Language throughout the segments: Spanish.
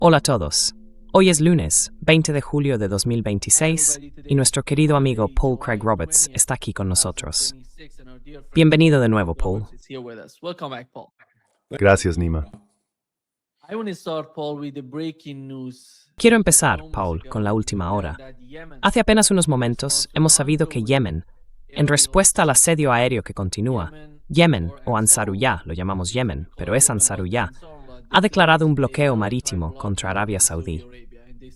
Hola a todos. Hoy es lunes, 20 de julio de 2026, y nuestro querido amigo Paul Craig Roberts está aquí con nosotros. Bienvenido de nuevo, Paul. Gracias, Nima. Quiero empezar, Paul, con la última hora. Hace apenas unos momentos hemos sabido que Yemen, en respuesta al asedio aéreo que continúa, Yemen, o Ansarullah, lo llamamos Yemen, pero es Ansarullah, ha declarado un bloqueo marítimo contra Arabia Saudí.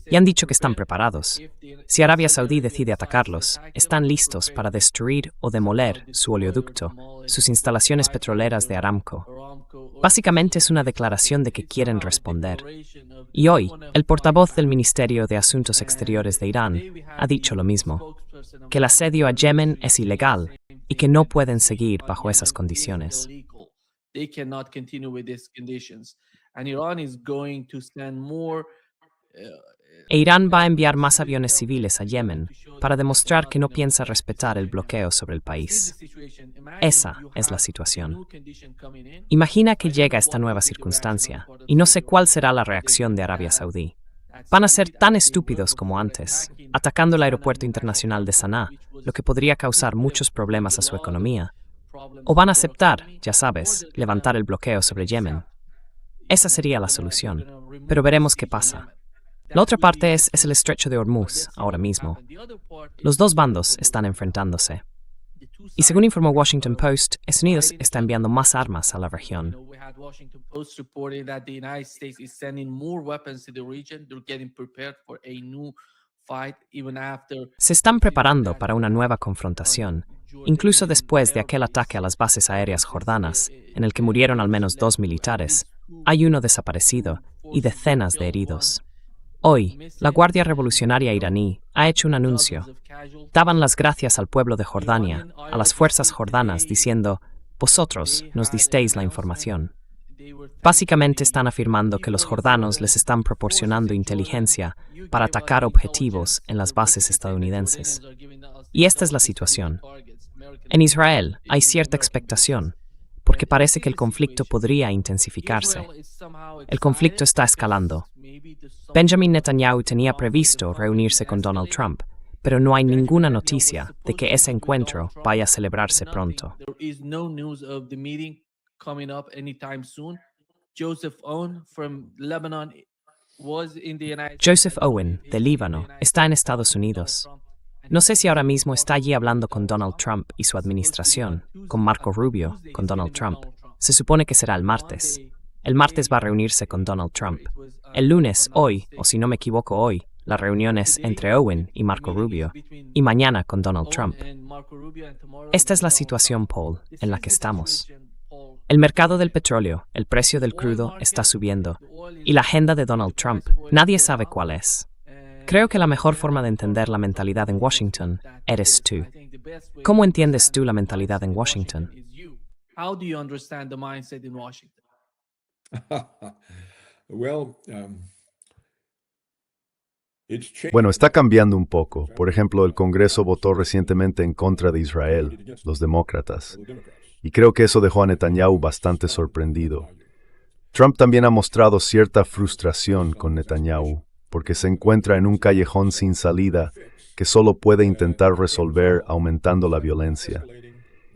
Y han dicho que están preparados. Si Arabia Saudí decide atacarlos, están listos para destruir o demoler su oleoducto, sus instalaciones petroleras de Aramco. Básicamente es una declaración de que quieren responder. Y hoy, el portavoz del Ministerio de Asuntos Exteriores de Irán ha dicho lo mismo, que el asedio a Yemen es ilegal y que no pueden seguir bajo esas condiciones. E Irán va a enviar más aviones civiles a Yemen para demostrar que no piensa respetar el bloqueo sobre el país. Esa es la situación. Imagina que llega esta nueva circunstancia, y no sé cuál será la reacción de Arabia Saudí. Van a ser tan estúpidos como antes, atacando el aeropuerto internacional de Saná, lo que podría causar muchos problemas a su economía. O van a aceptar, ya sabes, levantar el bloqueo sobre Yemen. Esa sería la solución, pero veremos qué pasa. La otra parte es el estrecho de Hormuz, ahora mismo. Los dos bandos están enfrentándose. Y según informó Washington Post, Estados Unidos está enviando más armas a la región. Se están preparando para una nueva confrontación, incluso después de aquel ataque a las bases aéreas jordanas, en el que murieron al menos 2 militares. Hay uno desaparecido y decenas de heridos. Hoy, la Guardia Revolucionaria iraní ha hecho un anuncio. Daban las gracias al pueblo de Jordania, a las fuerzas jordanas, diciendo, vosotros nos disteis la información. Básicamente están afirmando que los jordanos les están proporcionando inteligencia para atacar objetivos en las bases estadounidenses. Y esta es la situación. En Israel hay cierta expectación, porque parece que el conflicto podría intensificarse. El conflicto está escalando. Benjamin Netanyahu tenía previsto reunirse con Donald Trump, pero no hay ninguna noticia de que ese encuentro vaya a celebrarse pronto. Joseph Owen, de Líbano, está en Estados Unidos. No sé si ahora mismo está allí hablando con Donald Trump y su administración, con Marco Rubio, con Donald Trump. Se supone que será el martes. El martes va a reunirse con Donald Trump. El lunes, hoy, o si no me equivoco hoy, la reunión es entre Owen y Marco Rubio, y mañana con Donald Trump. Esta es la situación, Paul, en la que estamos. El mercado del petróleo, el precio del crudo está subiendo, y la agenda de Donald Trump, nadie sabe cuál es. Creo que la mejor forma de entender la mentalidad en Washington eres tú. ¿Cómo entiendes tú la mentalidad en Washington? Bueno, está cambiando un poco. Por ejemplo, el Congreso votó recientemente en contra de Israel, los demócratas. Y creo que eso dejó a Netanyahu bastante sorprendido. Trump también ha mostrado cierta frustración con Netanyahu, porque se encuentra en un callejón sin salida que solo puede intentar resolver aumentando la violencia.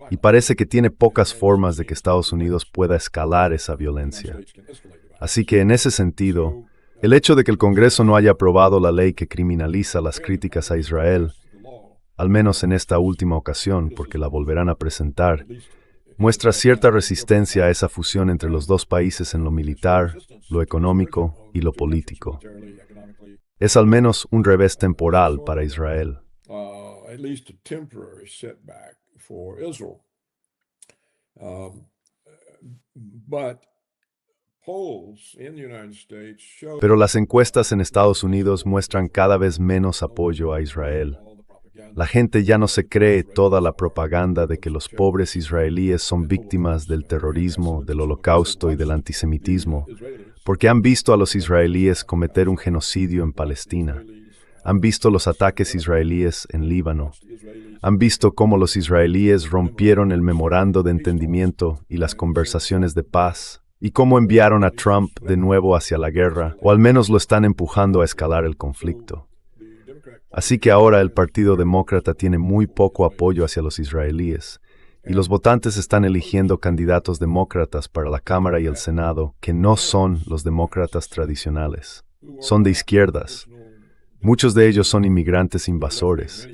Y parece que tiene pocas formas de que Estados Unidos pueda escalar esa violencia. Así que en ese sentido, el hecho de que el Congreso no haya aprobado la ley que criminaliza las críticas a Israel, al menos en esta última ocasión, porque la volverán a presentar, muestra cierta resistencia a esa fusión entre los dos países en lo militar, lo económico y lo político. Es al menos un revés temporal para Israel. Pero las encuestas en Estados Unidos muestran cada vez menos apoyo a Israel. La gente ya no se cree toda la propaganda de que los pobres israelíes son víctimas del terrorismo, del holocausto y del antisemitismo, porque han visto a los israelíes cometer un genocidio en Palestina. Han visto los ataques israelíes en Líbano. Han visto cómo los israelíes rompieron el memorando de entendimiento y las conversaciones de paz y cómo enviaron a Trump de nuevo hacia la guerra, o al menos lo están empujando a escalar el conflicto. Así que ahora el Partido Demócrata tiene muy poco apoyo hacia los israelíes, y los votantes están eligiendo candidatos demócratas para la Cámara y el Senado que no son los demócratas tradicionales. Son de izquierdas. Muchos de ellos son inmigrantes invasores.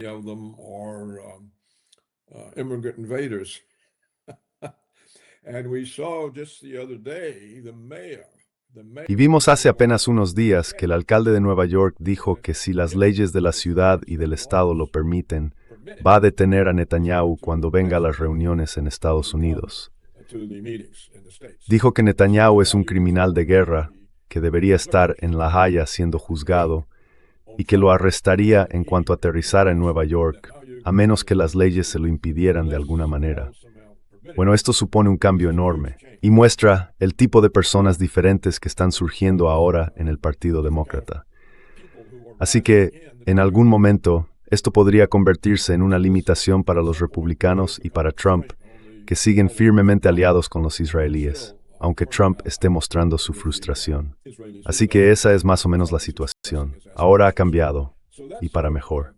Y vimos hace apenas unos días que el alcalde de Nueva York dijo que si las leyes de la ciudad y del estado lo permiten, va a detener a Netanyahu cuando venga a las reuniones en Estados Unidos. Dijo que Netanyahu es un criminal de guerra, que debería estar en La Haya siendo juzgado, y que lo arrestaría en cuanto aterrizara en Nueva York, a menos que las leyes se lo impidieran de alguna manera. Bueno, esto supone un cambio enorme y muestra el tipo de personas diferentes que están surgiendo ahora en el Partido Demócrata. Así que, en algún momento, esto podría convertirse en una limitación para los republicanos y para Trump, que siguen firmemente aliados con los israelíes, aunque Trump esté mostrando su frustración. Así que esa es más o menos la situación. Ahora ha cambiado, y para mejor.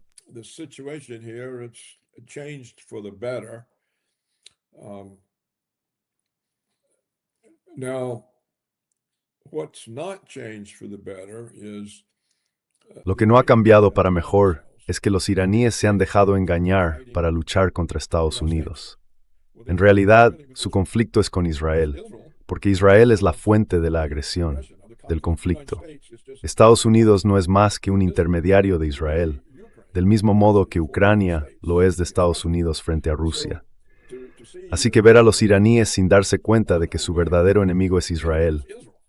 Lo que no ha cambiado para mejor es que los iraníes se han dejado engañar para luchar contra Estados Unidos. En realidad, su conflicto es con Israel, porque Israel es la fuente de la agresión, del conflicto. Estados Unidos no es más que un intermediario de Israel, del mismo modo que Ucrania lo es de Estados Unidos frente a Rusia. Así que ver a los iraníes sin darse cuenta de que su verdadero enemigo es Israel,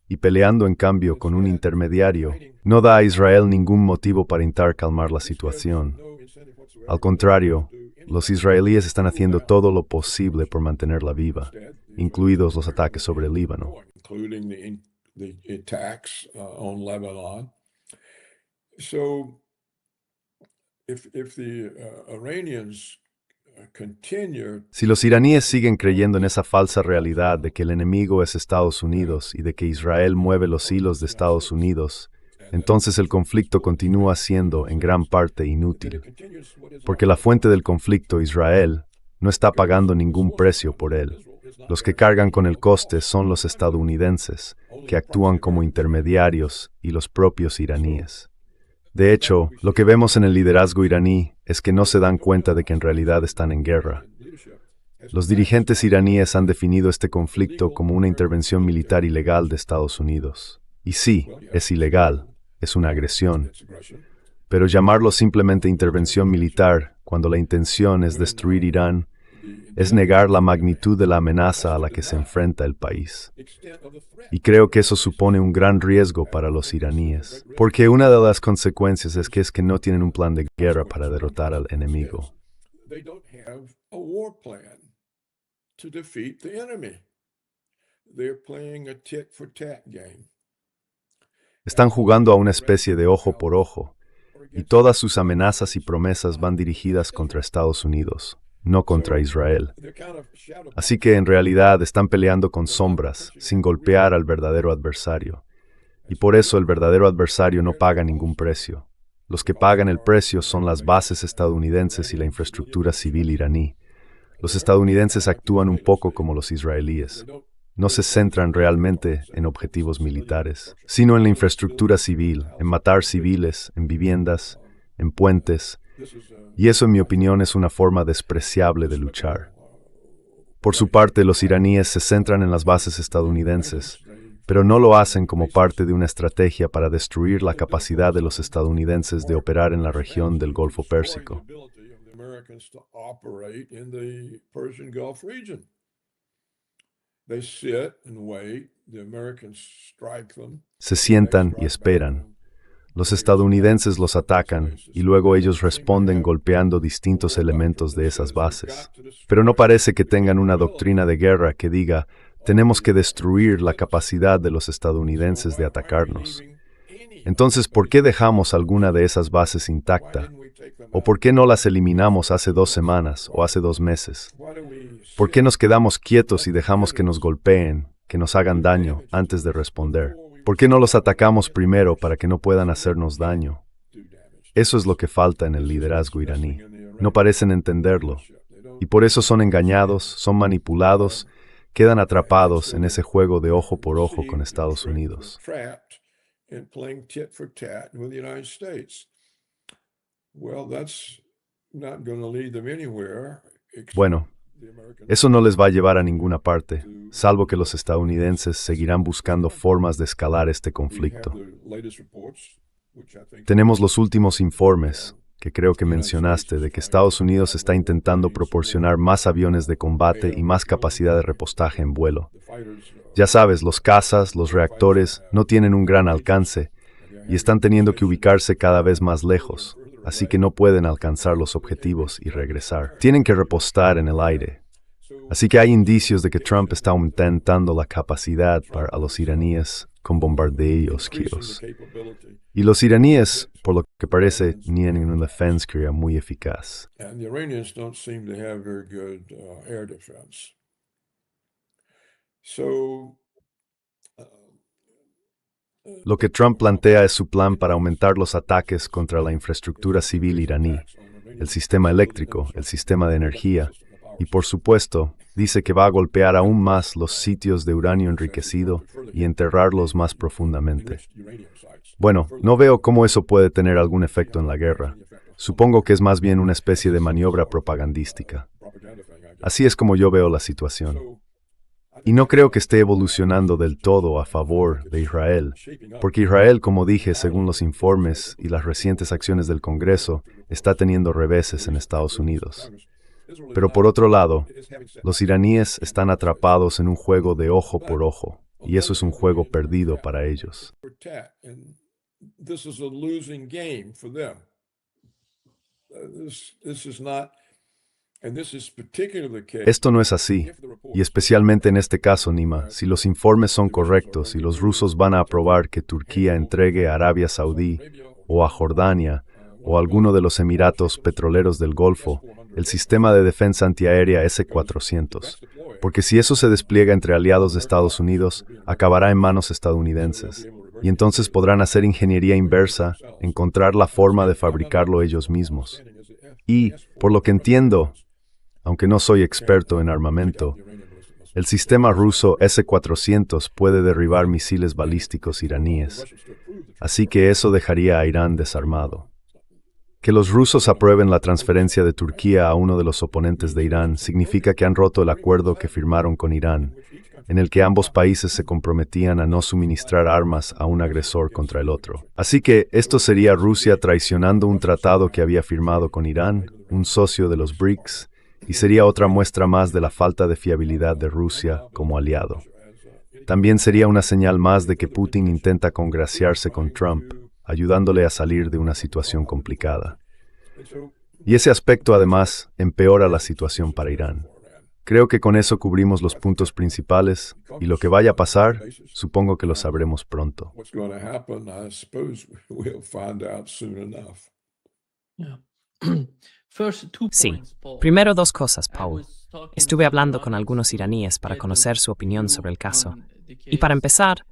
y peleando en cambio con un intermediario, no da a Israel ningún motivo para intentar calmar la situación. Al contrario, los israelíes están haciendo todo lo posible por mantenerla viva, incluidos los ataques sobre el Líbano. Si los iraníes siguen creyendo en esa falsa realidad de que el enemigo es Estados Unidos y de que Israel mueve los hilos de Estados Unidos, entonces el conflicto continúa siendo en gran parte inútil, porque la fuente del conflicto, Israel, no está pagando ningún precio por él. Los que cargan con el coste son los estadounidenses, que actúan como intermediarios, y los propios iraníes. De hecho, lo que vemos en el liderazgo iraní es que no se dan cuenta de que en realidad están en guerra. Los dirigentes iraníes han definido este conflicto como una intervención militar ilegal de Estados Unidos. Y sí, es ilegal, es una agresión. Pero llamarlo simplemente intervención militar, cuando la intención es destruir Irán, es negar la magnitud de la amenaza a la que se enfrenta el país. Y creo que eso supone un gran riesgo para los iraníes, porque una de las consecuencias es que no tienen un plan de guerra para derrotar al enemigo. Están jugando a una especie de ojo por ojo, y todas sus amenazas y promesas van dirigidas contra Estados Unidos, no contra Israel. Así que en realidad están peleando con sombras, sin golpear al verdadero adversario. Y por eso el verdadero adversario no paga ningún precio. Los que pagan el precio son las bases estadounidenses y la infraestructura civil iraní. Los estadounidenses actúan un poco como los israelíes. No se centran realmente en objetivos militares, sino en la infraestructura civil, en matar civiles, en viviendas, en puentes. Y eso, en mi opinión, es una forma despreciable de luchar. Por su parte, los iraníes se centran en las bases estadounidenses, pero no lo hacen como parte de una estrategia para destruir la capacidad de los estadounidenses de operar en la región del Golfo Pérsico. Se sientan y esperan. Los estadounidenses los atacan y luego ellos responden golpeando distintos elementos de esas bases. Pero no parece que tengan una doctrina de guerra que diga, tenemos que destruir la capacidad de los estadounidenses de atacarnos. Entonces, ¿por qué dejamos alguna de esas bases intacta? ¿O por qué no las eliminamos hace 2 semanas o hace 2 meses? ¿Por qué nos quedamos quietos y dejamos que nos golpeen que nos hagan daño antes de responder. ¿Por qué no los atacamos primero para que no puedan hacernos daño? Eso es lo que falta en el liderazgo iraní. No parecen entenderlo. Y por eso son engañados, son manipulados, quedan atrapados en ese juego de ojo por ojo con Estados Unidos. Bueno, eso no les va a llevar a ninguna parte, salvo que los estadounidenses seguirán buscando formas de escalar este conflicto. Tenemos los últimos informes, que creo que mencionaste, de que Estados Unidos está intentando proporcionar más aviones de combate y más capacidad de repostaje en vuelo. Ya sabes, los cazas, los reactores, no tienen un gran alcance y están teniendo que ubicarse cada vez más lejos, así que no pueden alcanzar los objetivos y regresar. Tienen que repostar en el aire. Así que hay indicios de que Trump está aumentando la capacidad para los iraníes con bombardeos. Y los iraníes, por lo que parece, tienen una defensa aérea muy eficaz. Lo que Trump plantea es su plan para aumentar los ataques contra la infraestructura civil iraní, el sistema eléctrico, el sistema de energía, y por supuesto, dice que va a golpear aún más los sitios de uranio enriquecido y enterrarlos más profundamente. Bueno, no veo cómo eso puede tener algún efecto en la guerra. Supongo que es más bien una especie de maniobra propagandística. Así es como yo veo la situación. Y no creo que esté evolucionando del todo a favor de Israel, porque Israel, como dije, según los informes y las recientes acciones del Congreso, está teniendo reveses en Estados Unidos. Pero por otro lado, los iraníes están atrapados en un juego de ojo por ojo, y eso es un juego perdido para ellos. Esto no es así, y especialmente en este caso, Nima, si los informes son correctos y los rusos van a aprobar que Turquía entregue a Arabia Saudí o a Jordania o a alguno de los Emiratos petroleros del Golfo el sistema de defensa antiaérea S-400, porque si eso se despliega entre aliados de Estados Unidos, acabará en manos estadounidenses, y entonces podrán hacer ingeniería inversa, encontrar la forma de fabricarlo ellos mismos. Y, por lo que entiendo, aunque no soy experto en armamento, el sistema ruso S-400 puede derribar misiles balísticos iraníes, así que eso dejaría a Irán desarmado. Que los rusos aprueben la transferencia de Turquía a uno de los oponentes de Irán significa que han roto el acuerdo que firmaron con Irán, en el que ambos países se comprometían a no suministrar armas a un agresor contra el otro. Así que esto sería Rusia traicionando un tratado que había firmado con Irán, un socio de los BRICS, y sería otra muestra más de la falta de fiabilidad de Rusia como aliado. También sería una señal más de que Putin intenta congraciarse con Trump, ayudándole a salir de una situación complicada. Y ese aspecto, además, empeora la situación para Irán. Creo que con eso cubrimos los puntos principales, y lo que vaya a pasar, supongo que lo sabremos pronto. Sí. Primero dos cosas, Paul. Estuve hablando con algunos iraníes para conocer su opinión sobre el caso. Y para empezar,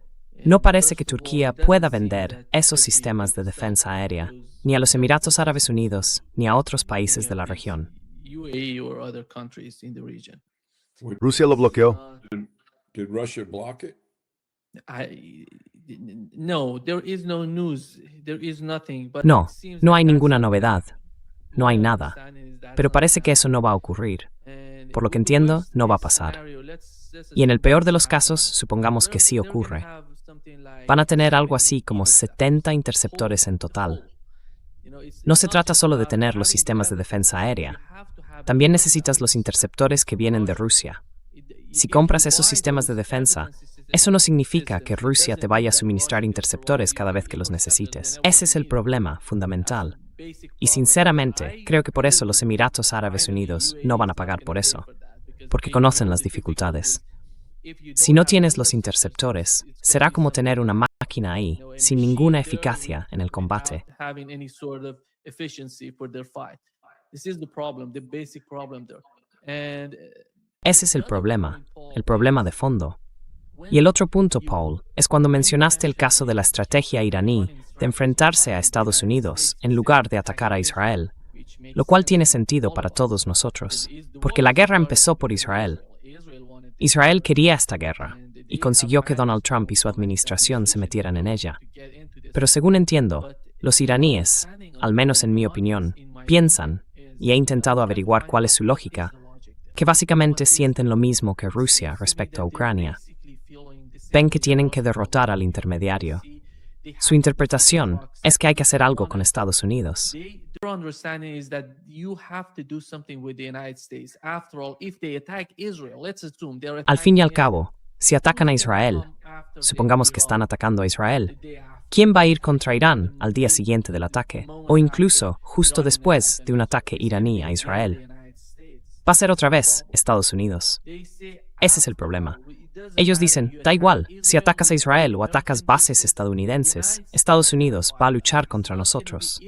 no parece que Turquía pueda vender esos sistemas de defensa aérea ni a los Emiratos Árabes Unidos ni a otros países de la región. ¿Rusia lo bloqueó? No, no hay ninguna novedad. No hay nada. Pero parece que eso no va a ocurrir. Por lo que entiendo, no va a pasar. Y en el peor de los casos, supongamos que sí ocurre. Van a tener algo así como 70 interceptores en total. No se trata solo de tener los sistemas de defensa aérea. También necesitas los interceptores que vienen de Rusia. Si compras esos sistemas de defensa, eso no significa que Rusia te vaya a suministrar interceptores cada vez que los necesites. Ese es el problema fundamental. Y sinceramente, creo que por eso los Emiratos Árabes Unidos no van a pagar por eso, porque conocen las dificultades. Si no tienes los interceptores, será como tener una máquina ahí, sin ninguna eficacia en el combate. Ese es el problema de fondo. Y el otro punto, Paul, es cuando mencionaste el caso de la estrategia iraní de enfrentarse a Estados Unidos en lugar de atacar a Israel, lo cual tiene sentido para todos nosotros, porque la guerra empezó por Israel. Israel quería esta guerra y consiguió que Donald Trump y su administración se metieran en ella. Pero según entiendo, los iraníes, al menos en mi opinión, piensan, y he intentado averiguar cuál es su lógica, que básicamente sienten lo mismo que Rusia respecto a Ucrania. Ven que tienen que derrotar al intermediario. Su interpretación es que hay que hacer algo con Estados Unidos. Al fin y al cabo, si atacan a Israel, supongamos que están atacando a Israel, ¿quién va a ir contra Irán al día siguiente del ataque? O incluso justo después de un ataque iraní a Israel. Va a ser otra vez Estados Unidos. Ese es el problema. Ellos dicen, da igual, si atacas a Israel o atacas bases estadounidenses, Estados Unidos va a luchar contra nosotros.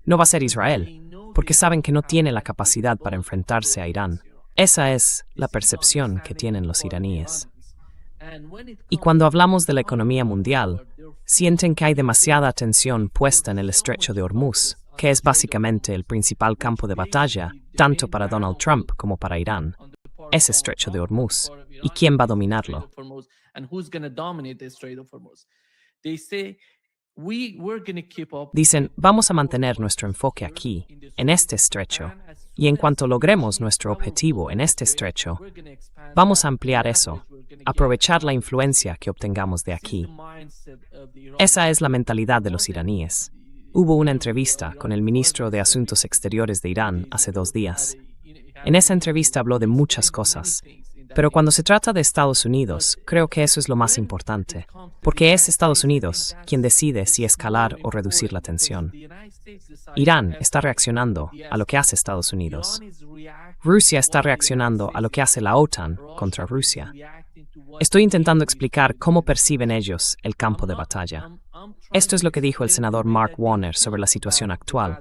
No va a ser Israel, porque saben que no tiene la capacidad para enfrentarse a Irán. Esa es la percepción que tienen los iraníes. Y cuando hablamos de la economía mundial, sienten que hay demasiada atención puesta en el estrecho de Hormuz, que es básicamente el principal campo de batalla, tanto para Donald Trump como para Irán. Ese estrecho de Hormuz. ¿Y quién va a dominarlo? Dicen, vamos a mantener nuestro enfoque aquí, en este estrecho, y en cuanto logremos nuestro objetivo en este estrecho, vamos a ampliar eso, aprovechar la influencia que obtengamos de aquí. Esa es la mentalidad de los iraníes. Hubo una entrevista con el ministro de Asuntos Exteriores de Irán hace 2 días. En esa entrevista habló de muchas cosas, pero cuando se trata de Estados Unidos, creo que eso es lo más importante, porque es Estados Unidos quien decide si escalar o reducir la tensión. Irán está reaccionando a lo que hace Estados Unidos. Rusia está reaccionando a lo que hace la OTAN contra Rusia. Estoy intentando explicar cómo perciben ellos el campo de batalla. Esto es lo que dijo el senador Mark Warner sobre la situación actual,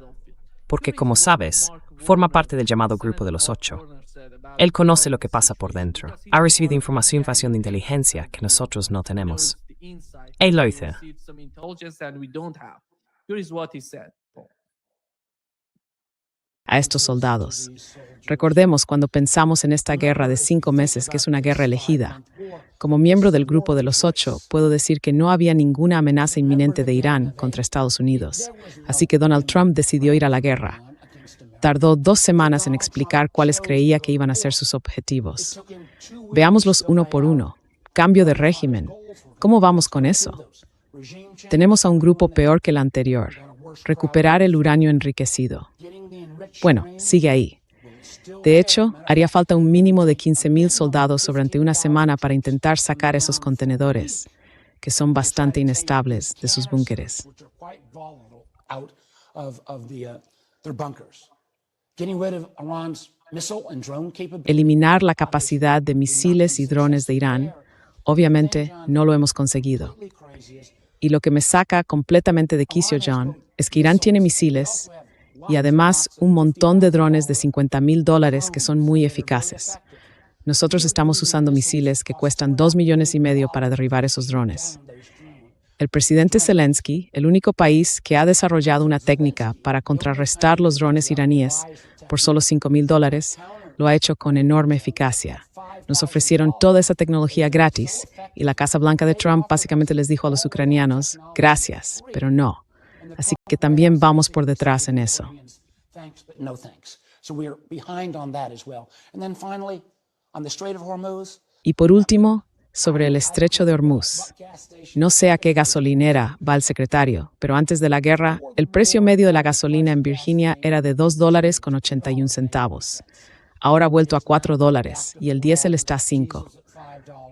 porque, como sabes, forma parte del llamado Grupo de los 8. Él conoce lo que pasa por dentro. Ha recibido información de inteligencia que nosotros no tenemos. Él lo dice. A estos soldados. Recordemos cuando pensamos en esta guerra de 5 meses, que es una guerra elegida. Como miembro del Grupo de los 8, puedo decir que no había ninguna amenaza inminente de Irán contra Estados Unidos. Así que Donald Trump decidió ir a la guerra. Tardó 2 semanas en explicar cuáles creía que iban a ser sus objetivos. Veámoslos uno por uno. Cambio de régimen. ¿Cómo vamos con eso? Tenemos a un grupo peor que el anterior. Recuperar el uranio enriquecido. Bueno, sigue ahí. De hecho, haría falta un mínimo de 15,000 soldados durante una semana para intentar sacar esos contenedores, que son bastante inestables, de sus búnkeres. Eliminar la capacidad de misiles y drones de Irán, obviamente no lo hemos conseguido. Y lo que me saca completamente de quicio, John, es que Irán tiene misiles y además un montón de drones de $50,000 que son muy eficaces. Nosotros estamos usando misiles que cuestan $2,5 millones para derribar esos drones. El presidente Zelensky, el único país que ha desarrollado una técnica para contrarrestar los drones iraníes por solo $5,000, lo ha hecho con enorme eficacia. Nos ofrecieron toda esa tecnología gratis y la Casa Blanca de Trump básicamente les dijo a los ucranianos, gracias, pero no. Así que también vamos por detrás en eso. Y por último, sobre el estrecho de Hormuz. No sé a qué gasolinera va el secretario, pero antes de la guerra, el precio medio de la gasolina en Virginia era de $2.81. Ahora ha vuelto a $4 y el diésel está a 5.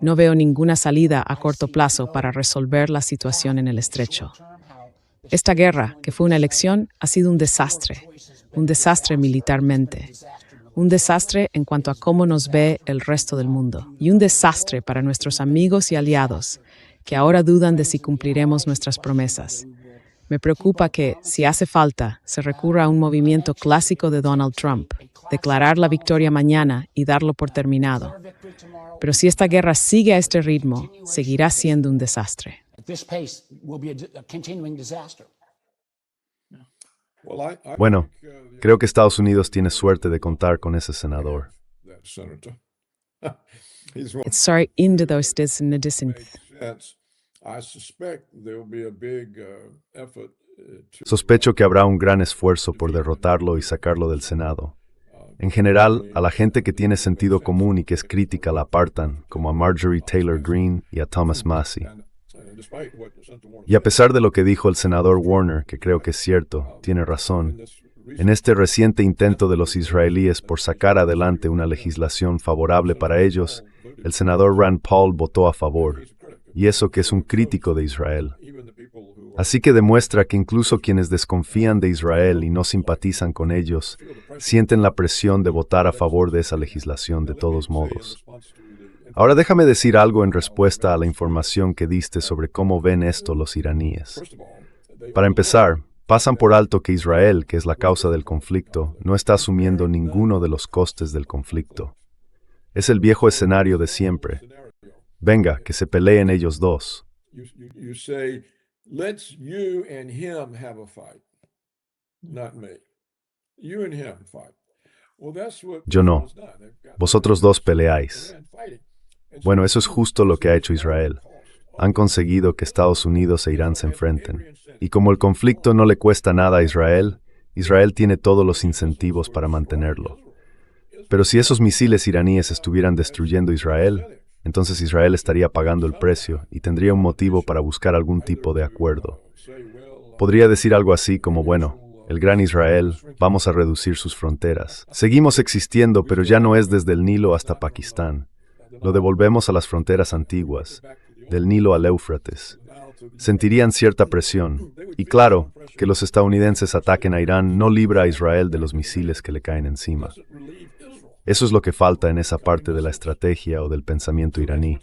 No veo ninguna salida a corto plazo para resolver la situación en el estrecho. Esta guerra, que fue una elección, ha sido un desastre militarmente, un desastre en cuanto a cómo nos ve el resto del mundo, y un desastre para nuestros amigos y aliados, que ahora dudan de si cumpliremos nuestras promesas. Me preocupa que, si hace falta, se recurra a un movimiento clásico de Donald Trump, declarar la victoria mañana y darlo por terminado. Pero si esta guerra sigue a este ritmo, seguirá siendo un desastre. Bueno, creo que Estados Unidos tiene suerte de contar con ese senador. Ett sorry inte då stes nedisint. Sospecho que habrá un gran esfuerzo por derrotarlo y sacarlo del Senado. En general, a la gente que tiene sentido común y que es crítica la apartan, como a Marjorie Taylor Greene y a Thomas Massie. Y a pesar de lo que dijo el senador Warner, que creo que es cierto, tiene razón, en este reciente intento de los israelíes por sacar adelante una legislación favorable para ellos, el senador Rand Paul votó a favor, y eso que es un crítico de Israel. Así que demuestra que incluso quienes desconfían de Israel y no simpatizan con ellos, sienten la presión de votar a favor de esa legislación de todos modos. Ahora déjame decir algo en respuesta a la información que diste sobre cómo ven esto los iraníes. Para empezar, pasan por alto que Israel, que es la causa del conflicto, no está asumiendo ninguno de los costes del conflicto. Es el viejo escenario de siempre. Venga, que se peleen ellos dos. Let's you and him have a fight, not me. You and him fight. Well, that's what Yo no. Vosotros dos peleáis. Bueno, eso es justo lo que ha hecho Israel. Han conseguido que Estados Unidos e Irán se enfrenten. Y como el conflicto no le cuesta nada a Israel, Israel tiene todos los incentivos para mantenerlo. Pero si esos misiles iraníes estuvieran destruyendo Israel, entonces Israel estaría pagando el precio y tendría un motivo para buscar algún tipo de acuerdo. Podría decir algo así como, bueno, el gran Israel, vamos a reducir sus fronteras. Seguimos existiendo, pero ya no es desde el Nilo hasta Pakistán. Lo devolvemos a las fronteras antiguas, del Nilo al Éufrates. Sentirían cierta presión. Y claro, que los estadounidenses ataquen a Irán no libra a Israel de los misiles que le caen encima. Eso es lo que falta en esa parte de la estrategia o del pensamiento iraní.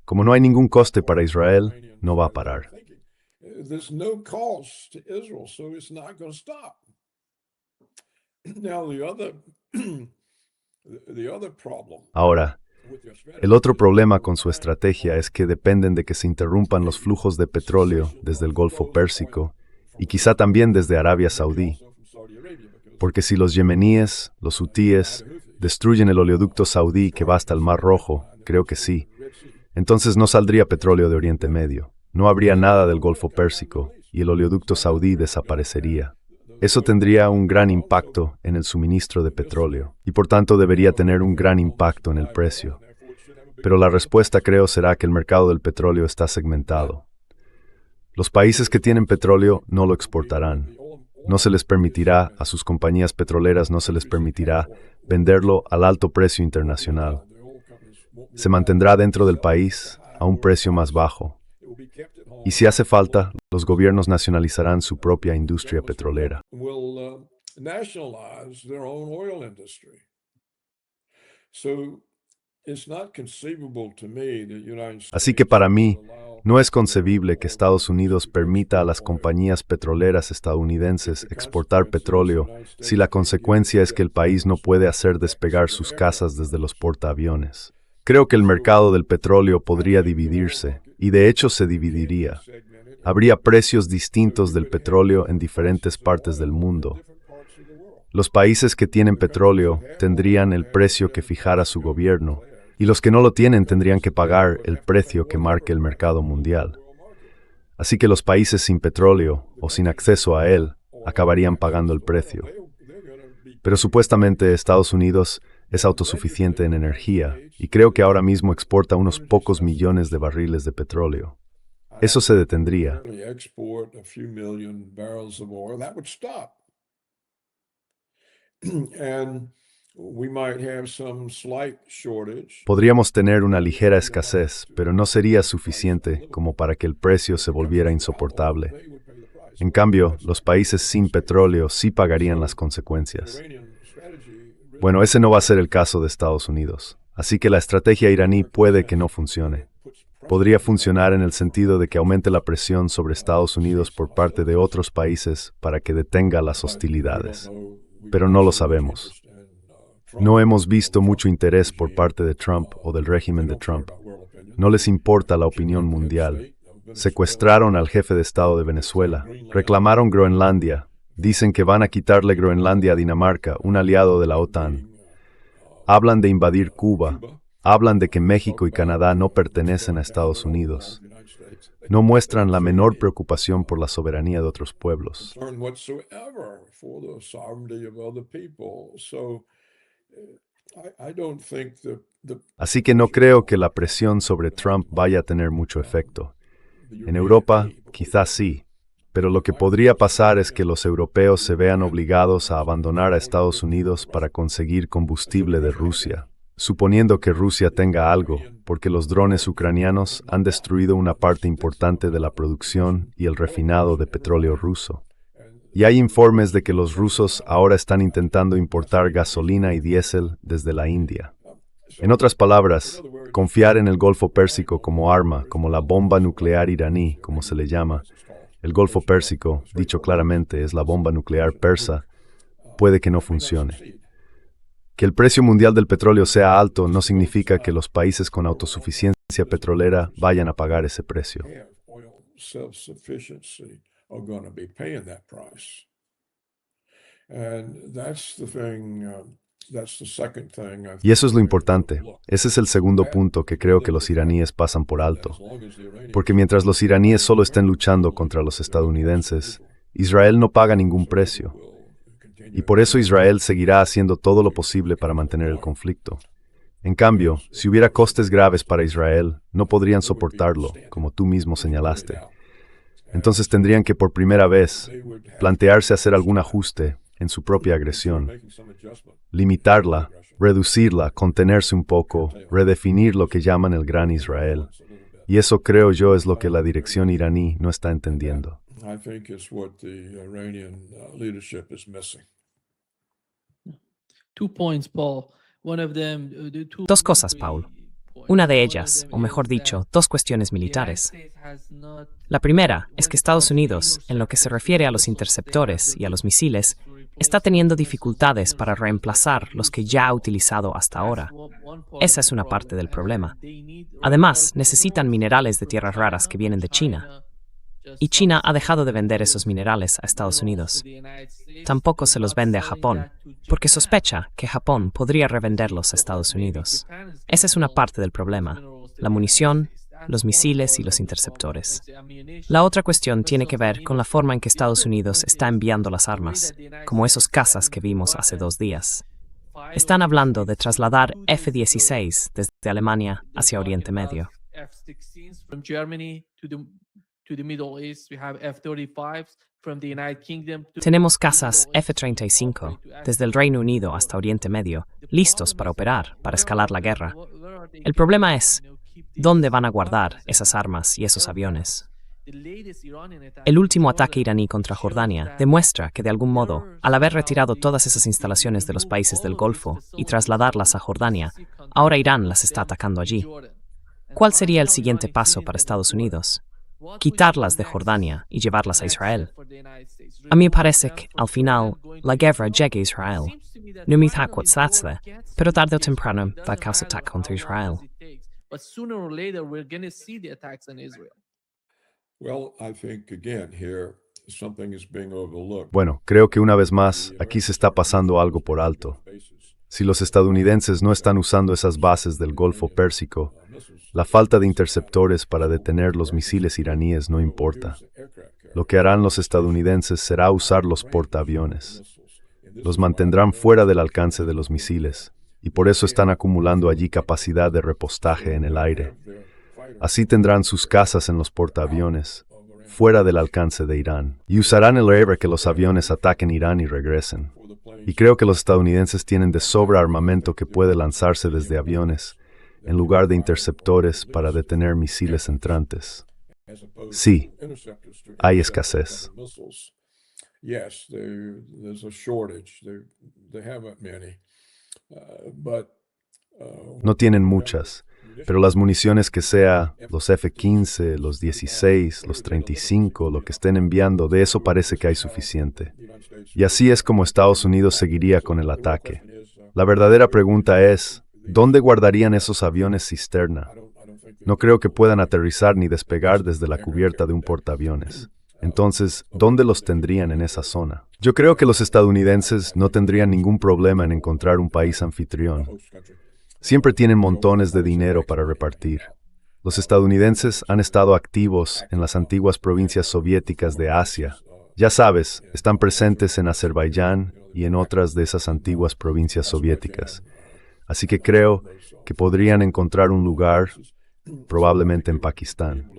Como no hay ningún coste para Israel, no va a parar. Ahora, el otro problema con su estrategia es que dependen de que se interrumpan los flujos de petróleo desde el Golfo Pérsico y quizá también desde Arabia Saudí. Porque si los yemeníes, los hutíes, destruyen el oleoducto saudí que va hasta el Mar Rojo, creo que sí, entonces no saldría petróleo de Oriente Medio, no habría nada del Golfo Pérsico y el oleoducto saudí desaparecería. Eso tendría un gran impacto en el suministro de petróleo y por tanto debería tener un gran impacto en el precio. Pero la respuesta creo será que el mercado del petróleo está segmentado. Los países que tienen petróleo no lo exportarán. No se les permitirá, a sus compañías petroleras no se les permitirá venderlo al alto precio internacional. Se mantendrá dentro del país a un precio más bajo. Y si hace falta, los gobiernos nacionalizarán su propia industria petrolera. Así que para mí, no es concebible que Estados Unidos permita a las compañías petroleras estadounidenses exportar petróleo si la consecuencia es que el país no puede hacer despegar sus casas desde los portaaviones. Creo que el mercado del petróleo podría dividirse, y de hecho se dividiría. Habría precios distintos del petróleo en diferentes partes del mundo. Los países que tienen petróleo tendrían el precio que fijara su gobierno, y los que no lo tienen tendrían que pagar el precio que marque el mercado mundial. Así que los países sin petróleo o sin acceso a él acabarían pagando el precio. Pero supuestamente Estados Unidos es autosuficiente en energía y creo que ahora mismo exporta unos pocos millones de barriles de petróleo. Eso se detendría. Podríamos tener una ligera escasez, pero no sería suficiente como para que el precio se volviera insoportable. En cambio, los países sin petróleo sí pagarían las consecuencias. Bueno, ese no va a ser el caso de Estados Unidos, así que la estrategia iraní puede que no funcione. Podría funcionar en el sentido de que aumente la presión sobre Estados Unidos por parte de otros países para que detenga las hostilidades, pero no lo sabemos. No hemos visto mucho interés por parte de Trump o del régimen de Trump. No les importa la opinión mundial. Secuestraron al jefe de Estado de Venezuela, reclamaron Groenlandia, dicen que van a quitarle Groenlandia a Dinamarca, un aliado de la OTAN. Hablan de invadir Cuba, hablan de que México y Canadá no pertenecen a Estados Unidos. No muestran la menor preocupación por la soberanía de otros pueblos. Así que no creo que la presión sobre Trump vaya a tener mucho efecto. En Europa, quizás sí, pero lo que podría pasar es que los europeos se vean obligados a abandonar a Estados Unidos para conseguir combustible de Rusia, suponiendo que Rusia tenga algo, porque los drones ucranianos han destruido una parte importante de la producción y el refinado de petróleo ruso. Y hay informes de que los rusos ahora están intentando importar gasolina y diésel desde la India. En otras palabras, confiar en el Golfo Pérsico como arma, como la bomba nuclear iraní, como se le llama. El Golfo Pérsico, dicho claramente, es la bomba nuclear persa, puede que no funcione. Que el precio mundial del petróleo sea alto no significa que los países con autosuficiencia petrolera vayan a pagar ese precio. Y eso es lo importante. Ese es el segundo punto que creo que los iraníes pasan por alto. Porque mientras los iraníes solo estén luchando contra los estadounidenses, Israel no paga ningún precio. Y por eso Israel seguirá haciendo todo lo posible para mantener el conflicto. En cambio, si hubiera costes graves para Israel, no podrían soportarlo, como tú mismo señalaste. Entonces tendrían que por primera vez plantearse hacer algún ajuste en su propia agresión, limitarla, reducirla, contenerse un poco, redefinir lo que llaman el Gran Israel. Y eso creo yo es lo que la dirección iraní no está entendiendo. Dos cosas, Paul. Una de ellas, o mejor dicho, dos cuestiones militares. La primera es que Estados Unidos, en lo que se refiere a los interceptores y a los misiles, está teniendo dificultades para reemplazar los que ya ha utilizado hasta ahora. Esa es una parte del problema. Además, necesitan minerales de tierras raras que vienen de China. Y China ha dejado de vender esos minerales a Estados Unidos. Tampoco se los vende a Japón, porque sospecha que Japón podría revenderlos a Estados Unidos. Esa es una parte del problema: la munición, los misiles y los interceptores. La otra cuestión tiene que ver con la forma en que Estados Unidos está enviando las armas, como esos cazas que vimos hace 2 días. Están hablando de trasladar F-16 desde Alemania hacia Oriente Medio. Tenemos cazas F-35 desde el Reino Unido hasta Oriente Medio, listos para operar, para escalar la guerra. El problema es, ¿dónde van a guardar esas armas y esos aviones? El último ataque iraní contra Jordania demuestra que, de algún modo, al haber retirado todas esas instalaciones de los países del Golfo y trasladarlas a Jordania, ahora Irán las está atacando allí. ¿Cuál sería el siguiente paso para Estados Unidos? Quitarlas de Jordania y llevarlas a Israel. A mí me parece que, al final, la guerra llegue a Israel. No me da cuenta, pero tarde o temprano va a causar ataque contra Israel. Bueno, creo que una vez más, aquí se está pasando algo por alto. Si los estadounidenses no están usando esas bases del Golfo Pérsico, la falta de interceptores para detener los misiles iraníes no importa. Lo que harán los estadounidenses será usar los portaaviones. Los mantendrán fuera del alcance de los misiles, y por eso están acumulando allí capacidad de repostaje en el aire. Así tendrán sus casas en los portaaviones, fuera del alcance de Irán, y usarán el aire que los aviones ataquen Irán y regresen. Y creo que los estadounidenses tienen de sobra armamento que puede lanzarse desde aviones, en lugar de interceptores para detener misiles entrantes. Sí, hay escasez. No tienen muchas, pero las municiones que sea, los F-15, los 16, los 35, lo que estén enviando, de eso parece que hay suficiente. Y así es como Estados Unidos seguiría con el ataque. La verdadera pregunta es, ¿dónde guardarían esos aviones cisterna? No creo que puedan aterrizar ni despegar desde la cubierta de un portaaviones. Entonces, ¿dónde los tendrían en esa zona? Yo creo que los estadounidenses no tendrían ningún problema en encontrar un país anfitrión. Siempre tienen montones de dinero para repartir. Los estadounidenses han estado activos en las antiguas provincias soviéticas de Asia. Ya sabes, están presentes en Azerbaiyán y en otras de esas antiguas provincias soviéticas. Así que creo que podrían encontrar un lugar, probablemente en Pakistán.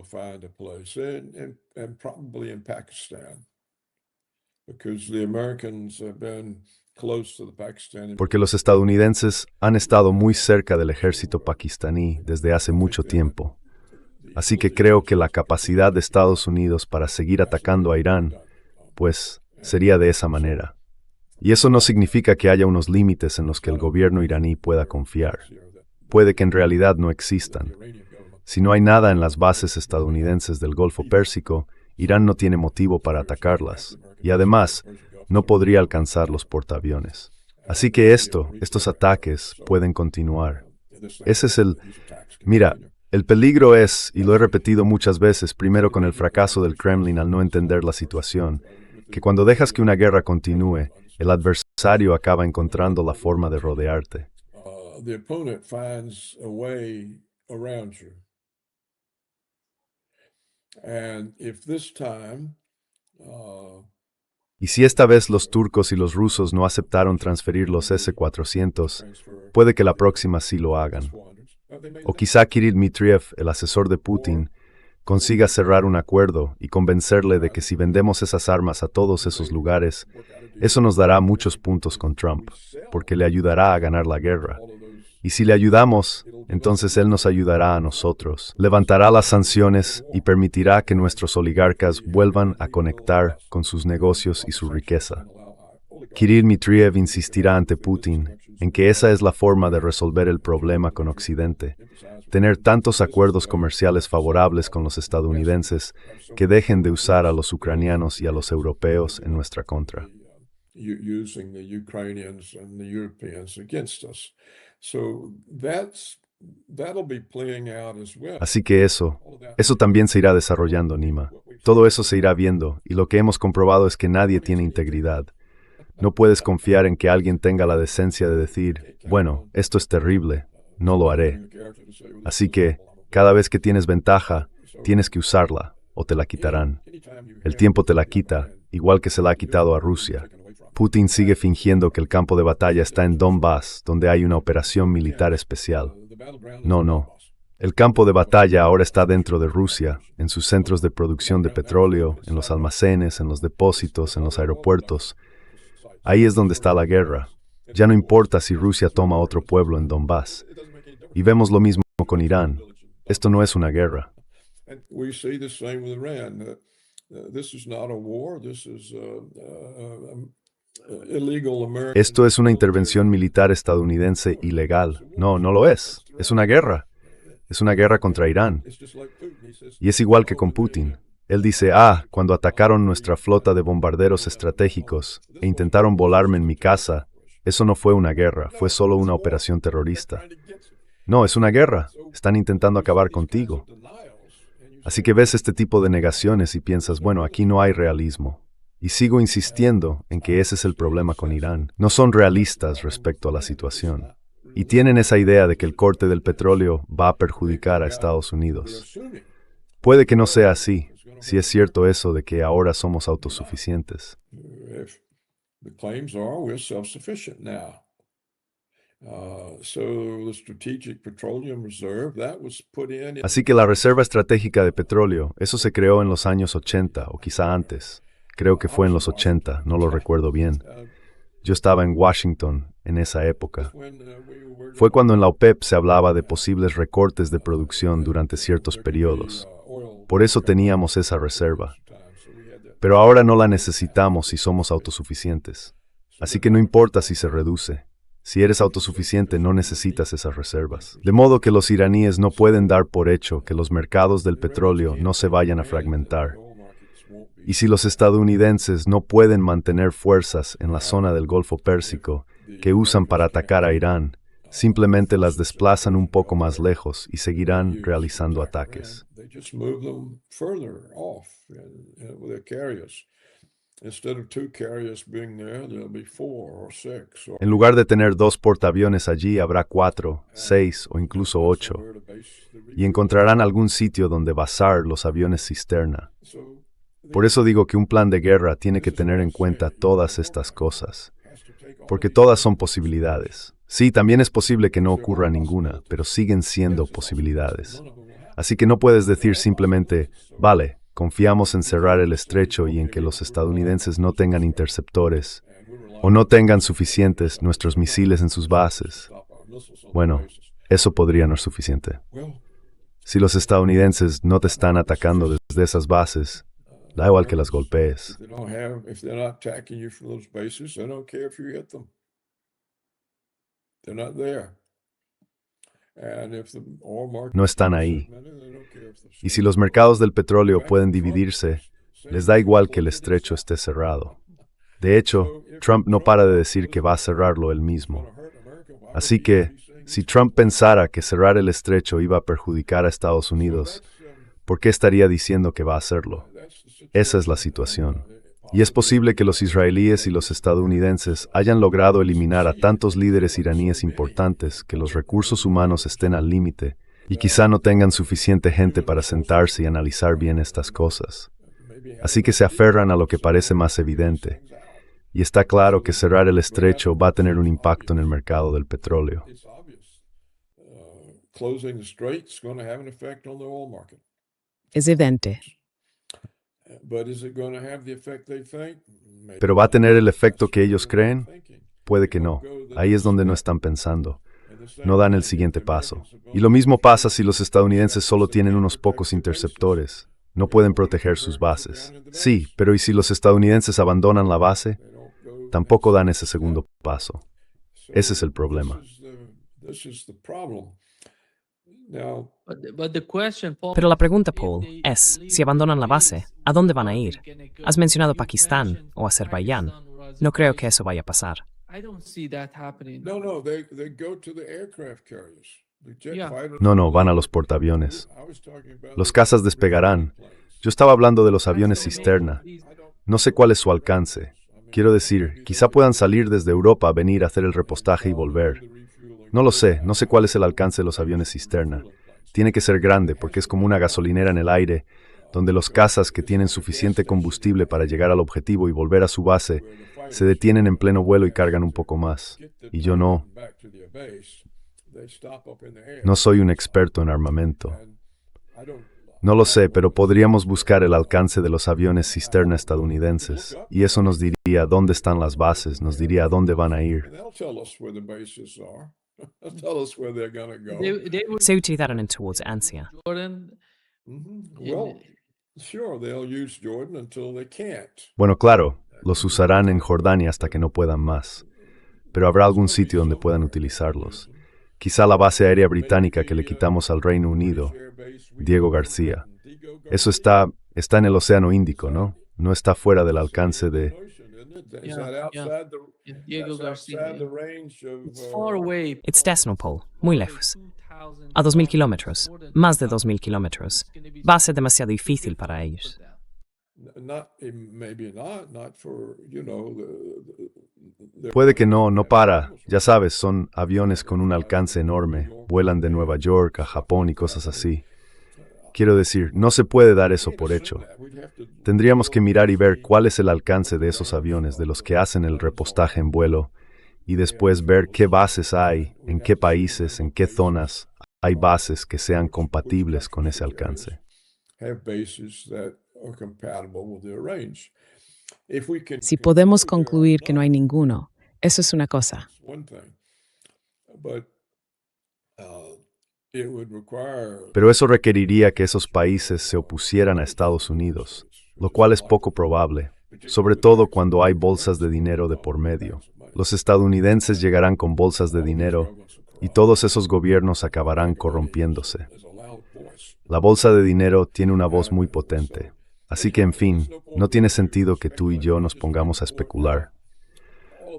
Porque los estadounidenses han estado muy cerca del ejército pakistaní desde hace mucho tiempo. Así que creo que la capacidad de Estados Unidos para seguir atacando a Irán, pues, sería de esa manera. Y eso no significa que haya unos límites en los que el gobierno iraní pueda confiar. Puede que en realidad no existan. Si no hay nada en las bases estadounidenses del Golfo Pérsico, Irán no tiene motivo para atacarlas. Y además, no podría alcanzar los portaaviones. Así que estos ataques pueden continuar. Ese es Mira, el peligro es, y lo he repetido muchas veces, primero con el fracaso del Kremlin al no entender la situación, que cuando dejas que una guerra continúe, el adversario acaba encontrando la forma de rodearte. The opponent finds a way around you. And if this time, Y si esta vez los turcos y los rusos no aceptaron transferir los S-400, puede que la próxima sí lo hagan. O quizá Kirill Dmitriev, el asesor de Putin, consiga cerrar un acuerdo y convencerle de que si vendemos esas armas a todos esos lugares, eso nos dará muchos puntos con Trump, porque le ayudará a ganar la guerra. Y si le ayudamos, entonces él nos ayudará a nosotros, levantará las sanciones y permitirá que nuestros oligarcas vuelvan a conectar con sus negocios y su riqueza. Kirill Dmitriev insistirá ante Putin en que esa es la forma de resolver el problema con Occidente, tener tantos acuerdos comerciales favorables con los estadounidenses que dejen de usar a los ucranianos y a los europeos en nuestra contra. using the Ukrainians and the Europeans against us. So that'll be playing out as well. Así que eso también se irá desarrollando, Nima. Todo eso se irá viendo, y lo que hemos comprobado es que nadie tiene integridad. No puedes confiar en que alguien tenga la decencia de decir, bueno, esto es terrible, no lo haré. Así que, cada vez que tienes ventaja, tienes que usarla, o te la quitarán. El tiempo te la quita, igual que se la ha quitado a Rusia. Putin sigue fingiendo que el campo de batalla está en Donbass, donde hay una operación militar especial. No. El campo de batalla ahora está dentro de Rusia, en sus centros de producción de petróleo, en los almacenes, en los depósitos, en los aeropuertos. Ahí es donde está la guerra. Ya no importa si Rusia toma otro pueblo en Donbass. Y vemos lo mismo con Irán. Esto no es una guerra. We see the same with Iran. This is not a war. This is illegal American. Esto es una intervención militar estadounidense ilegal. No lo es. Es una guerra. Es una guerra contra Irán. Y es igual que con Putin. Él dice, cuando atacaron nuestra flota de bombarderos estratégicos e intentaron volarme en mi casa, eso no fue una guerra, fue solo una operación terrorista. No, es una guerra. Están intentando acabar contigo. Así que ves este tipo de negaciones y piensas, bueno, aquí no hay realismo. Y sigo insistiendo en que ese es el problema con Irán. No son realistas respecto a la situación. Y tienen esa idea de que el corte del petróleo va a perjudicar a Estados Unidos. Puede que no sea así, si es cierto eso de que ahora somos autosuficientes. The claims are we're self-sufficient now. So the Strategic Petroleum Reserve, that was put in. Así que la Reserva Estratégica de Petróleo, eso se creó en los años 80 o quizá antes. Creo que fue en los 80, no lo recuerdo bien. Yo estaba en Washington en esa época. Fue cuando en la OPEP se hablaba de posibles recortes de producción durante ciertos periodos. Por eso teníamos esa reserva. Pero ahora no la necesitamos si somos autosuficientes. Así que no importa si se reduce. Si eres autosuficiente no necesitas esas reservas. De modo que los iraníes no pueden dar por hecho que los mercados del petróleo no se vayan a fragmentar. Y si los estadounidenses no pueden mantener fuerzas en la zona del Golfo Pérsico, que usan para atacar a Irán, simplemente las desplazan un poco más lejos y seguirán realizando ataques. They just move them further off with their carriers. Instead of 2 carriers being there, there'll be 4 or 6. En lugar de tener 2 portaaviones allí, habrá 4, 6 o incluso 8, y encontrarán algún sitio donde basar los aviones cisterna. Por eso digo que un plan de guerra tiene que tener en cuenta todas estas cosas, porque todas son posibilidades. Sí, también es posible que no ocurra ninguna, pero siguen siendo posibilidades. Así que no puedes decir simplemente, vale, confiamos en cerrar el estrecho y en que los estadounidenses no tengan interceptores o no tengan suficientes nuestros misiles en sus bases. Bueno, eso podría no ser suficiente. Si los estadounidenses no te están atacando desde esas bases, da igual que las golpees. If they're not attacking you from those bases, they don't care if you hit them. They're not there. And if the oil market No están ahí. Y si los mercados del petróleo pueden dividirse, les da igual que el estrecho esté cerrado. De hecho, Trump no para de decir que va a cerrarlo él mismo. Así que, si Trump pensara que cerrar el estrecho iba a perjudicar a Estados Unidos, ¿por qué estaría diciendo que va a hacerlo? Esa es la situación. Y es posible que los israelíes y los estadounidenses hayan logrado eliminar a tantos líderes iraníes importantes que los recursos humanos estén al límite y quizá no tengan suficiente gente para sentarse y analizar bien estas cosas. Así que se aferran a lo que parece más evidente. Y está claro que cerrar el estrecho va a tener un impacto en el mercado del petróleo. it's obvious. Closing the strait's going to have an effect on the oil market. Es evidente. But is it going to have the effect they think? Maybe ¿Pero va a not. tener el efecto que ellos creen? Thinking. Puede que no. Ahí es donde no están pensando. No dan el siguiente paso. Y lo mismo pasa si los estadounidenses solo tienen unos pocos interceptores. No pueden proteger sus bases. Sí, pero ¿y si los estadounidenses abandonan la base? Tampoco dan ese segundo paso. Ese es el problema. This is the problem. Now, Pero la pregunta, Paul, es, si abandonan la base, ¿a dónde van a ir? Has mencionado Pakistán o Azerbaiyán. No creo que eso vaya a pasar. no, they go to the aircraft carriers. The jet fighters. No, van a los portaaviones. I was talking about Los cazas despegarán. Yo estaba hablando de los aviones cisterna. No sé cuál es su alcance. Quiero decir, quizá puedan salir desde Europa, venir a hacer el repostaje y volver. No lo sé, no sé cuál es el alcance de los aviones cisterna. Tiene que ser grande porque es como una gasolinera en el aire, donde los cazas que tienen suficiente combustible para llegar al objetivo y volver a su base, se detienen en pleno vuelo y cargan un poco más. Y yo no back to their base. They stop up in the air. soy un experto en armamento. I don't. No lo sé, pero podríamos buscar el alcance de los aviones cisterna estadounidenses, y eso nos diría dónde están las bases, nos diría a dónde van a ir. They'll tell us where the bases are. They'll tell us where they're going to go. Se utilizaron en towards Ansia. Well, sure, they'll use Jordan until they can't. Bueno, claro, los usarán en Jordania hasta que no puedan más, pero habrá algún sitio donde puedan utilizarlos. Quizá la base aérea británica que le quitamos al Reino Unido, Diego García. Eso está en el Océano Índico, ¿no? No está fuera del alcance de... Is that outside Diego that's Garcia. outside the range of, It's far away. It's Desnopol, muy lejos. A 2.000 kilómetros, más de 2.000 kilómetros. Va a ser demasiado difícil para ellos. not maybe not for, you know, the Puede que no para. Ya sabes, son aviones con un alcance enorme. Vuelan de Nueva York a Japón y cosas así. Quiero decir, no se puede dar eso por hecho. Tendríamos que mirar y ver cuál es el alcance de esos aviones, de los que hacen el repostaje en vuelo, y después ver qué bases hay, en qué países, en qué zonas hay bases que sean compatibles con ese alcance. have bases that are compatible with their range. If we can Si podemos concluir que no hay ninguno, eso es una cosa. one thing, but it would require Pero eso requeriría que esos países se opusieran a Estados Unidos, lo cual es poco probable, sobre todo cuando hay bolsas de dinero de por medio. Los estadounidenses llegarán con bolsas de dinero y todos esos gobiernos acabarán corrompiéndose. as a loud voice. La bolsa de dinero tiene una voz muy potente. Así que, en fin, no tiene sentido que tú y yo nos pongamos a especular.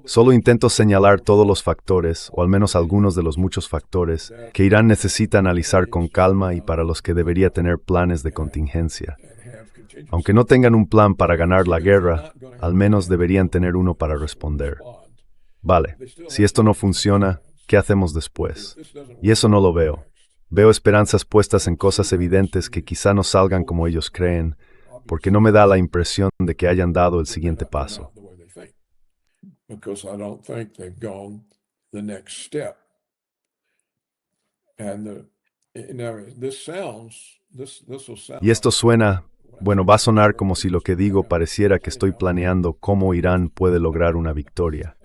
Solo intento señalar todos los factores, o al menos algunos de los muchos factores, que Irán necesita analizar con calma y para los que debería tener planes de contingencia. Aunque no tengan un plan para ganar la guerra, al menos deberían tener uno para responder. Vale, si esto no funciona, ¿qué hacemos después? Y eso no lo veo. Veo esperanzas puestas en cosas evidentes que quizá no salgan como ellos creen, porque no me da la impresión de que hayan dado el siguiente paso. Because I don't think they've gone the next step. And this will sound Y esto suena, bueno, va a sonar como si lo que digo pareciera que estoy planeando cómo Irán puede lograr una victoria.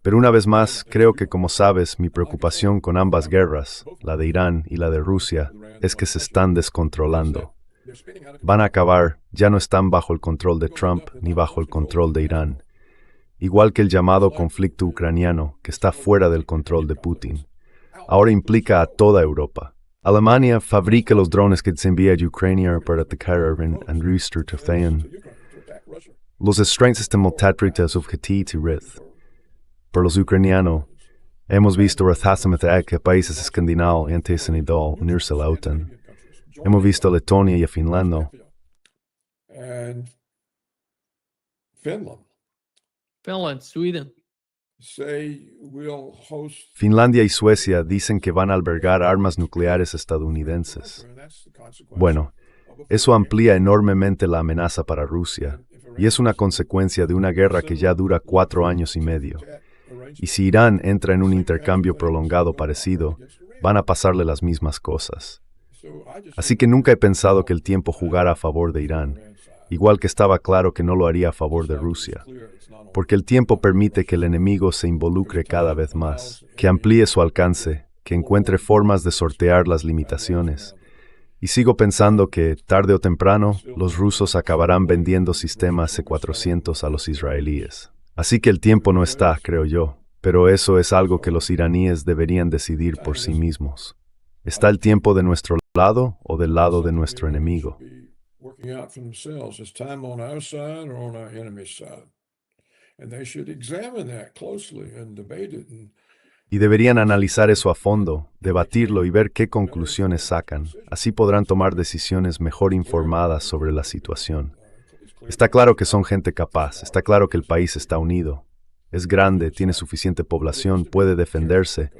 Pero una vez más, creo que como sabes, mi preocupación con ambas guerras, la de Irán y la de Rusia, es que se están descontrolando. Van a acabar, ya no están bajo el control de Trump ni bajo el control de Irán. Igual que el llamado conflicto ucraniano, que está fuera del control de Putin. Ahora implica a toda Europa. Alemania fabrica los drones que se envía a Ucrania para atacar a Rusia. Los estrangos temultatritas objetivos y red. Por los ucranianos, hemos visto rechazamiento a países escandinavos antes de unirse a la OTAN. Hemos visto a Letonia y a Finlandia. and Finland Finland, Sweden. say we'll host. Finlandia y Suecia dicen que van a albergar armas nucleares estadounidenses. Bueno, eso amplía enormemente la amenaza para Rusia, y es una consecuencia de una guerra que ya dura 4 años y medio. Y si Irán entra en un intercambio prolongado parecido, van a pasarle las mismas cosas. Así que nunca he pensado que el tiempo jugara a favor de Irán, igual que estaba claro que no lo haría a favor de Rusia, porque el tiempo permite que el enemigo se involucre cada vez más, que amplíe su alcance, que encuentre formas de sortear las limitaciones. Y sigo pensando que, tarde o temprano, los rusos acabarán vendiendo sistemas C-400 a los israelíes. Así que el tiempo no está, creo yo, pero eso es algo que los iraníes deberían decidir por sí mismos. ¿Está el tiempo de nuestro lado o del lado de nuestro enemigo? Working out for themselves. Is time on our side or on our enemy's side? And they should examine that closely and debate it. Y deberían analizar eso a fondo, debatirlo y ver qué conclusiones sacan. Así podrán tomar decisiones mejor informadas sobre la situación. Está claro que son gente capaz, está claro que el país está unido. Es grande, tiene suficiente población, puede defenderse,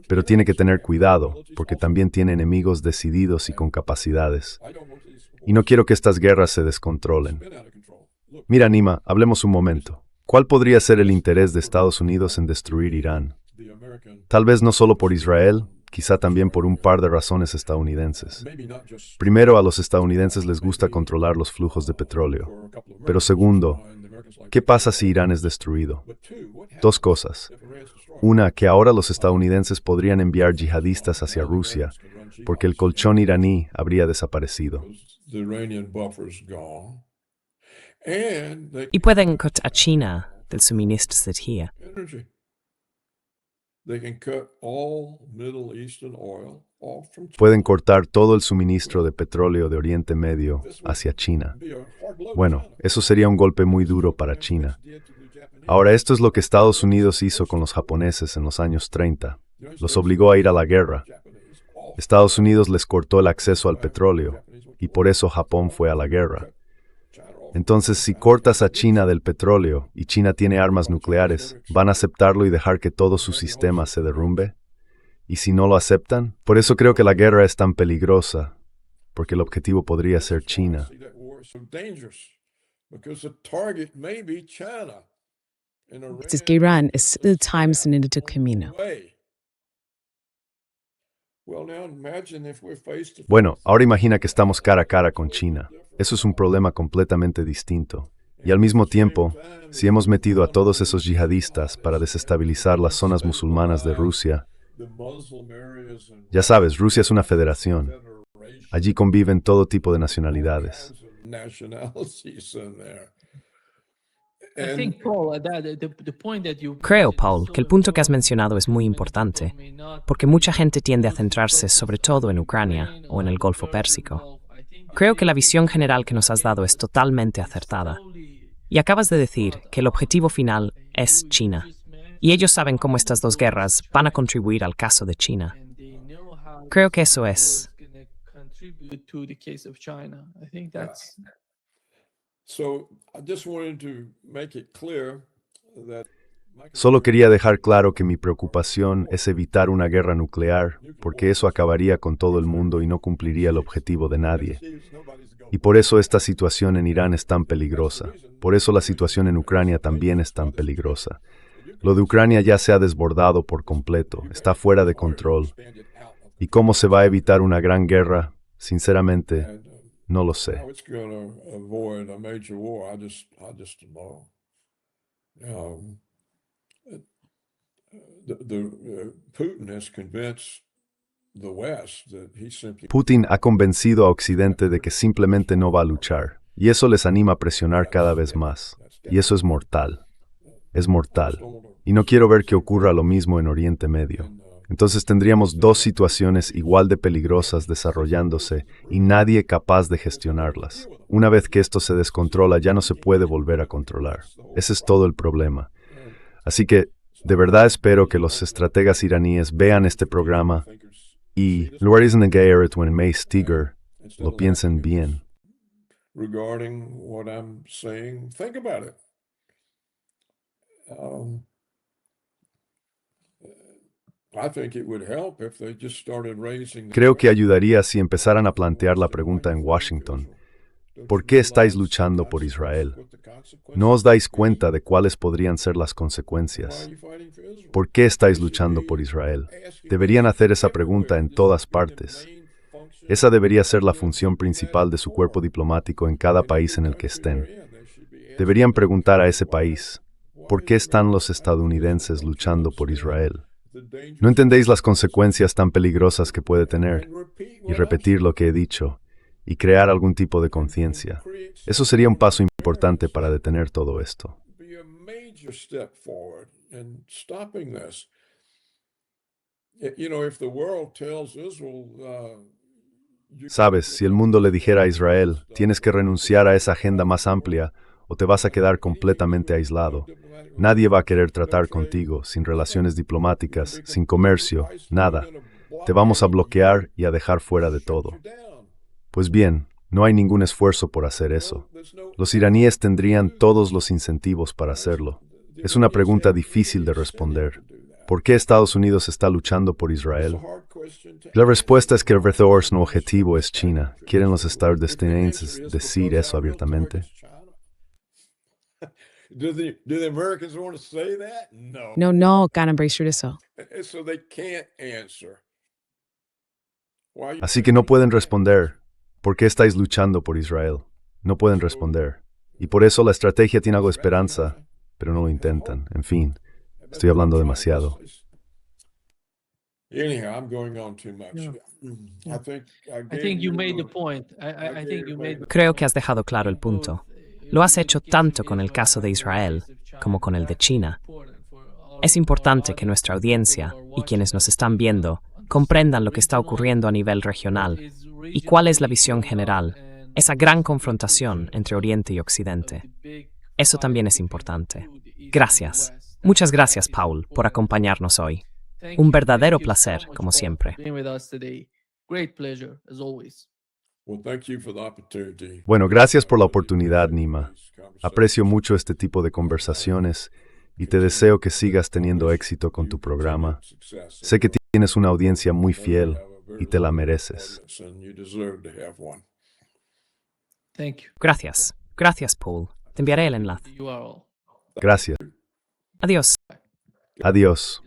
pero tiene que tener cuidado, porque también tiene enemigos decididos y con capacidades. Y no quiero que estas guerras se descontrolen. Mira, Nima, hablemos un momento. ¿Cuál podría ser el interés de Estados Unidos en destruir Irán? Tal vez no solo por Israel, quizá también por un par de razones estadounidenses. Primero, a los estadounidenses les gusta controlar los flujos de petróleo. Pero segundo, ¿qué pasa si Irán es destruido? 2 cosas. Una, que ahora los estadounidenses podrían enviar yihadistas hacia Rusia, porque el colchón iraní habría desaparecido. The Iranian buffer's gone. And they Y pueden cortar a China del suministro de energía. energy. They can cut all Middle Eastern oil off from China. Pueden cortar todo el suministro de petróleo de Oriente Medio hacia China. Be a hard blow to Bueno, China. eso sería un golpe muy duro para China. Did to the Japanese. Ahora, esto es lo que Estados Unidos hizo con los japoneses en los años 30. Los obligó a ir a la guerra. Japanese off. Estados Unidos les cortó el acceso al petróleo, y por eso Japón fue a la guerra. China off. Entonces, si cortas a China del petróleo y China tiene armas nucleares, ¿van a aceptarlo y dejar que todo su sistema se derrumbe? ¿Y si no lo aceptan? Por eso creo que la guerra es tan peligrosa, porque el objetivo podría ser China. See, that war is so dangerous because the target may be China. And Iran Es que Irán es still times en el camino. way. Well, now imagine if we're faced to Bueno, ahora imagina que estamos cara a cara con China. Eso es un problema completamente distinto. Y al mismo tiempo, si hemos metido a todos esos yihadistas para desestabilizar las zonas musulmanas de Rusia, the Muslim areas and ya sabes, Rusia es una federación. federation Allí conviven todo tipo de nacionalidades. nationalities in there. I And think, Paul, the point that you Creo, Paul, que el punto que has mencionado es muy importante, porque mucha gente tiende a centrarse sobre todo en Ucrania o en el Golfo Pérsico. Creo que la visión general que nos has dado es totalmente acertada. Y acabas de decir que el objetivo final es China. Y ellos saben cómo estas dos guerras van a contribuir al caso de China. Creo que eso es. So I just wanted to make it clear that Solo quería dejar claro que mi preocupación es evitar una guerra nuclear, porque eso acabaría con todo el mundo y no cumpliría el objetivo de nadie. Y por eso esta situación en Irán es tan peligrosa. Por eso la situación en Ucrania también es tan peligrosa. Lo de Ucrania ya se ha desbordado por completo, está fuera de control. ¿Y cómo se va a evitar una gran guerra? Sinceramente, no lo sé. how it's going to avoid a major war, I just don't know. Putin has convinced the West that he simply Putin ha convencido a Occidente de que simplemente no va a luchar, y eso les anima a presionar cada vez más. Y eso es mortal. Es mortal. Y no quiero ver que ocurra lo mismo en Oriente Medio. Entonces tendríamos dos situaciones igual de peligrosas desarrollándose y nadie capaz de gestionarlas. Una vez que esto se descontrola, ya no se puede volver a controlar. Ese es todo el problema. Así que, de verdad espero que los estrategas iraníes vean este programa y, lo piensen bien. regarding what I'm saying, think about it. I think it would help if they just started raising the Creo que ayudaría si empezaran a plantear la pregunta en Washington. ¿Por qué estáis luchando por Israel? ¿No os dais cuenta de cuáles podrían ser las consecuencias? ¿Por qué estáis luchando por Israel? Deberían hacer esa pregunta en todas partes. Esa debería ser la función principal de su cuerpo diplomático en cada país en el que estén. Deberían preguntar a ese país, ¿por qué están los estadounidenses luchando por Israel? ¿No entendéis las consecuencias tan peligrosas que puede tener? Y repetir lo que he dicho, y crear algún tipo de conciencia. Eso sería un paso importante para detener todo esto. be a major step forward in stopping this. You know, if the world tells Israel, Sabes, si el mundo le dijera a Israel, tienes que renunciar a esa agenda más amplia o te vas a quedar completamente aislado. Nadie va a querer tratar contigo, sin relaciones diplomáticas, sin comercio, nada. Te vamos a bloquear y a dejar fuera de todo. Pues bien, no hay ningún esfuerzo por hacer eso. Los iraníes tendrían todos los incentivos para hacerlo. Es una pregunta difícil de responder. ¿Por qué Estados Unidos está luchando por Israel? La respuesta es que el verdadero objetivo es China. ¿Quieren los estadounidenses decir eso abiertamente? do the Americans want to say that? No. No, Canterbury eso. So they can't answer. Why? Así que no pueden responder. ¿Por qué estáis luchando por Israel? No pueden responder. Y por eso la estrategia tiene algo de esperanza, pero no lo intentan. En fin, estoy hablando demasiado. Anyhow, I'm going on too much. Yeah. I think I think you made the point. I think you made. Creo que has dejado claro el punto. Lo has hecho tanto con el caso de Israel como con el de China. Es importante que nuestra audiencia y quienes nos están viendo comprendan lo que está ocurriendo a nivel regional y cuál es la visión general, esa gran confrontación entre Oriente y Occidente. Eso también es importante. Gracias. Muchas gracias, Paul, por acompañarnos hoy. Un verdadero placer, como siempre. Great pleasure, as always. well, thank you for the opportunity. Bueno, gracias por la oportunidad, Nima. Aprecio mucho este tipo de conversaciones y te deseo que sigas teniendo éxito con tu programa. Sé que tienes una audiencia muy fiel y te la mereces. And you deserve to have one. Thank you. Gracias. Gracias, Paul. Te enviaré el enlace. You are all. Gracias. Adiós. Adiós.